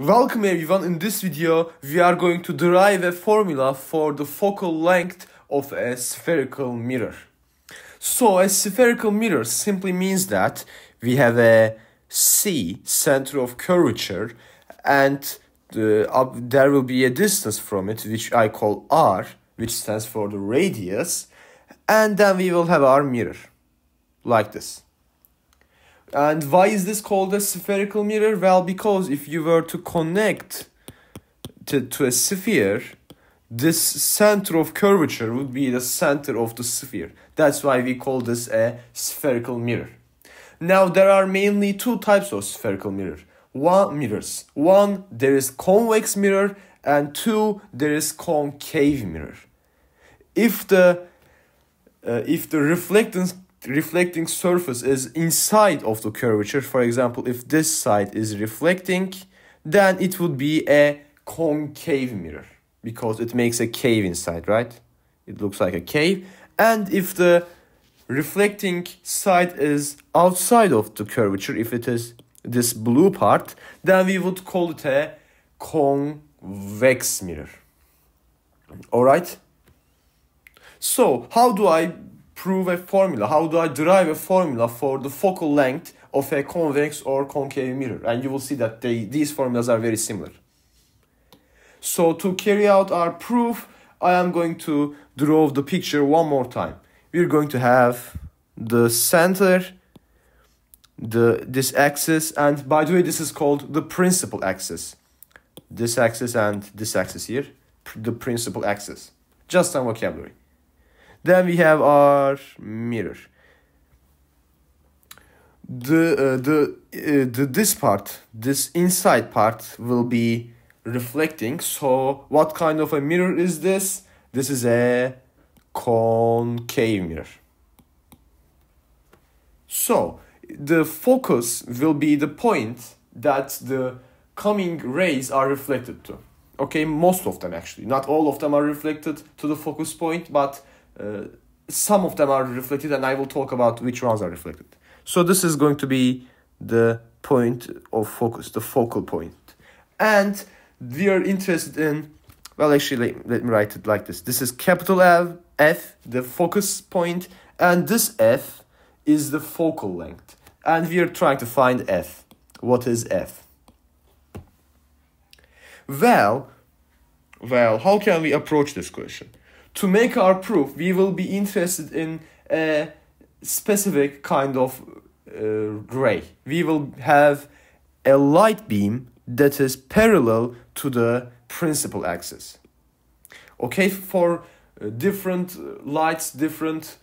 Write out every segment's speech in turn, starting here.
Welcome everyone. In this video we are going to derive a formula for the focal length of a spherical mirror. So a spherical mirror simply means that we have a C, center of curvature, and there will be a distance from it which I call R, which stands for the radius, and then we will have our mirror like this. And why is this called a spherical mirror? Well, because if you were to connect to a sphere, this center of curvature would be the center of the sphere. That's why we call this a spherical mirror. Now, there are mainly two types of spherical mirror. One, there is convex mirror, and two, there is concave mirror. If the reflecting surface is inside of the curvature, for example, if this side is reflecting, then it would be a concave mirror because it makes a cave inside, right? It looks like a cave. And if the reflecting side is outside of the curvature, if it is this blue part, then we would call it a convex mirror. All right? So, how do I prove a formula? How do I derive a formula for the focal length of a convex or concave mirror? And you will see that these formulas are very similar. So to carry out our proof, I am going to draw the picture one more time. We're going to have the center, this axis, and by the way, this is called the principal axis. This axis and this axis here, the principal axis. Just some vocabulary. Then we have our mirror. This part, this inside part, will be reflecting. So what kind of a mirror is this? This is a concave mirror. So the focus will be the point that the coming rays are reflected to. Okay, most of them actually. Not all of them are reflected to the focus point, but some of them are reflected, and I will talk about which ones are reflected. So this is going to be the point of focus, the focal point. And we are interested in, well, actually, let me write it like this. This is capital F, the focus point, and this F is the focal length. And we are trying to find F. What is F? Well, how can we approach this question? To make our proof, we will be interested in a specific kind of ray. We will have a light beam that is parallel to the principal axis. Okay, for different lights, different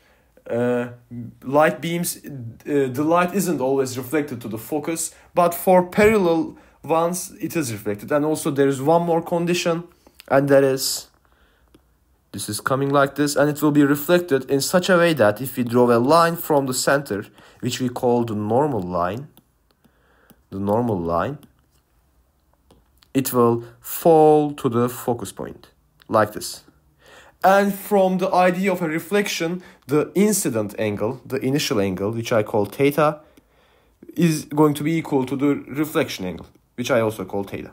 light beams, the light isn't always reflected to the focus, but for parallel ones, it is reflected. And also there is one more condition, and that is, this is coming like this, and it will be reflected in such a way that if we draw a line from the center, which we call the normal line, it will fall to the focus point, like this. And from the idea of a reflection, the incident angle, the initial angle, which I call theta, is going to be equal to the reflection angle, which I also call theta.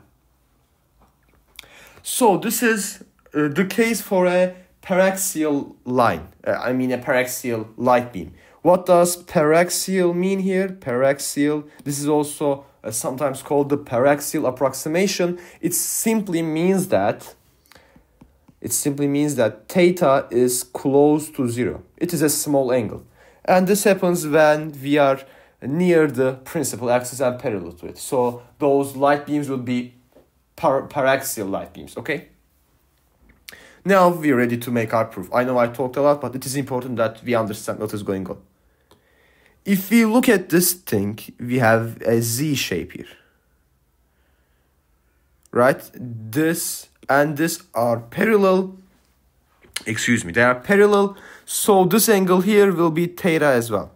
So this is the case for a paraxial line, a paraxial light beam. What does paraxial mean here? Paraxial, this is also sometimes called the paraxial approximation. It simply means that theta is close to zero. It is a small angle. And this happens when we are near the principal axis and parallel to it. So those light beams would be paraxial light beams, okay? Now we are ready to make our proof. I know I talked a lot, but it is important that we understand what is going on. If we look at this thing, we have a Z shape here. Right? This and this are parallel. They are parallel. So this angle here will be theta as well.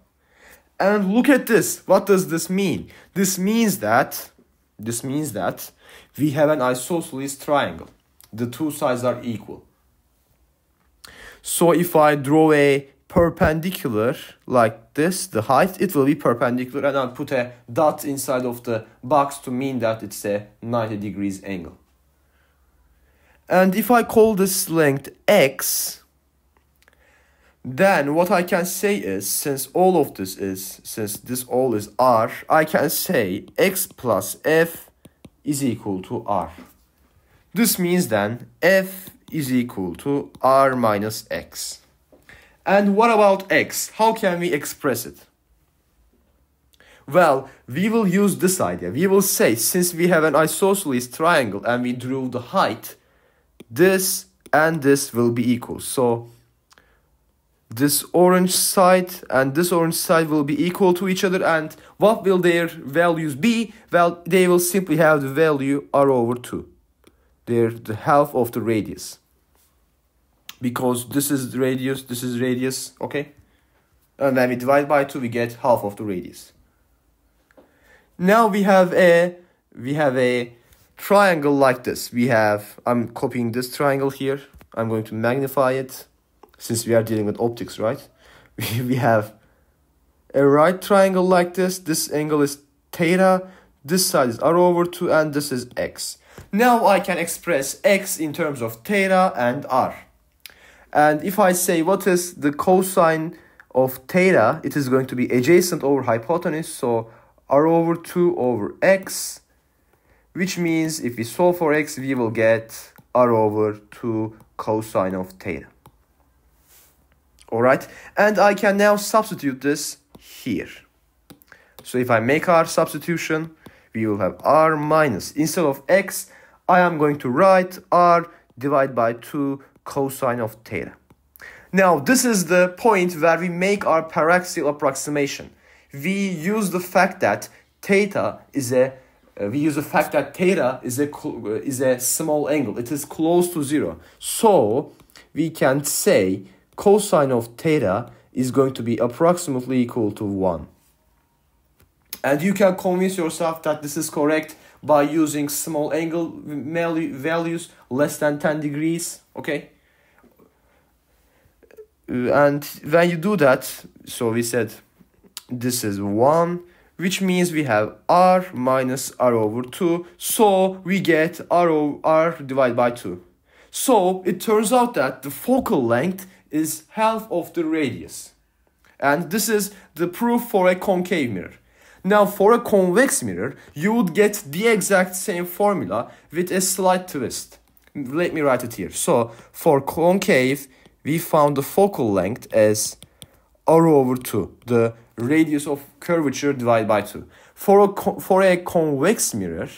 And look at this. What does this mean? This means that we have an isosceles triangle. The two sides are equal. So if I draw a perpendicular like this, the height, it will be perpendicular, and I'll put a dot inside of the box to mean that it's a 90 degrees angle. And if I call this length x, then what I can say is, since this all is r, I can say x plus f is equal to r. This means then f is equal to r minus x. And what about x? How can we express it? Well, we will use this idea. We will say, since we have an isosceles triangle and we drew the height, this and this will be equal. So this orange side and this orange side will be equal to each other, and what will their values be? Well, they will simply have the value r over 2. They're the half of the radius. Because this is radius, okay? And when we divide by 2, we get half of the radius. Now we have a triangle like this. I'm copying this triangle here. I'm going to magnify it, since we are dealing with optics, right? We have a right triangle like this. This angle is theta. This side is r over 2, and this is x. Now I can express x in terms of theta and r. And if I say what is the cosine of theta, it is going to be adjacent over hypotenuse, so r over 2 over x, which means if we solve for x, we will get r over 2 cosine of theta. Alright, and I can now substitute this here. So if I make our substitution, we will have r minus, instead of x, I am going to write r divided by 2 cosine of theta. Now, this is the point where we make our paraxial approximation. We use the fact that theta is a small angle. It is close to 0. So we can say cosine of theta is going to be approximately equal to 1. And you can convince yourself that this is correct by using small angle values less than 10 degrees, okay? And when you do that, so we said this is 1, which means we have r minus r over 2, so we get r divided by 2. So it turns out that the focal length is half of the radius. And this is the proof for a concave mirror. Now, for a convex mirror, you would get the exact same formula with a slight twist. Let me write it here. So, for concave, we found the focal length as r over 2, the radius of curvature divided by 2. For a convex mirror,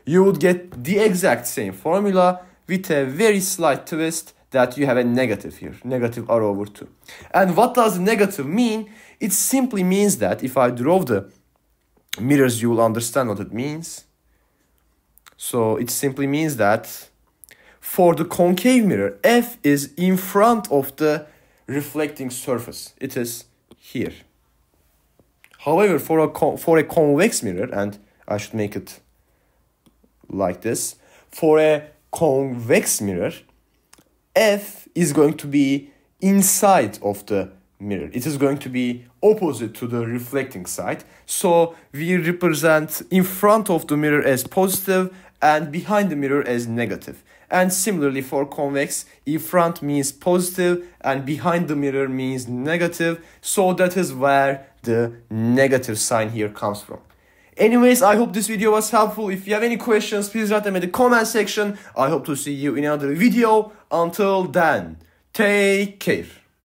you would get the exact same formula with a very slight twist that you have a negative here, negative r over 2. And what does negative mean? It simply means that if I draw the mirrors, you will understand what it means. So it simply means that for the concave mirror, f is in front of the reflecting surface. It is here. However, for a convex mirror, and I should make it like this, for a convex mirror, f is going to be inside of the mirror. It is going to be opposite to the reflecting side. So we represent in front of the mirror as positive and behind the mirror as negative. And similarly for convex, in front means positive and behind the mirror means negative. So that is where the negative sign here comes from. Anyways, I hope this video was helpful. If you have any questions, please write them in the comment section. I hope to see you in another video. Until then, take care.